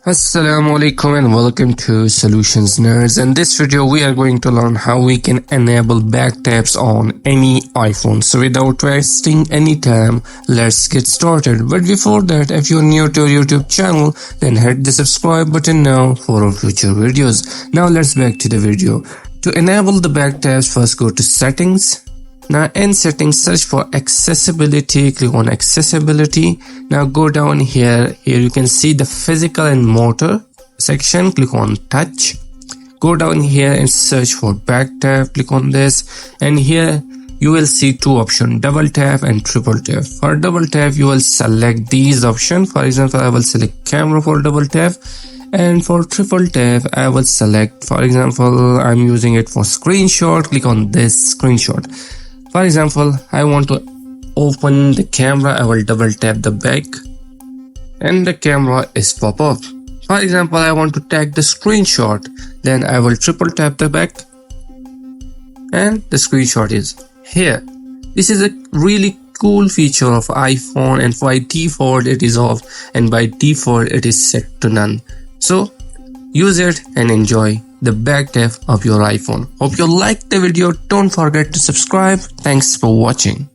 Assalamu alaikum and welcome to Solutions Nerds. In this video we are going to learn how we can enable back taps on any iPhone. So without wasting any time, let's get started. But before that, if you're new to our YouTube channel, then hit the subscribe button now for our future videos. Now let's back to the video. To enable the back taps, first go to settings. Now in settings, search for accessibility, click on accessibility. Now go down here you can see the physical and motor section, click on touch. Go down here and search for back tap, click on this, and here you will see two options, double tap and triple tap. For double tap you will select these options. For example, I will select camera for double tap, and for triple tap I will select, for example, I'm using it for screenshot, click on this screenshot. For example, I want to open the camera, I will double tap the back and the camera is pop up. For example, I want to take the screenshot, then I will triple tap the back and the screenshot is here. This is a really cool feature of iPhone, and by default it is off and by default it is set to none. So use it and enjoy the back tap of your iPhone. Hope you liked the video. Don't forget to subscribe. Thanks for watching.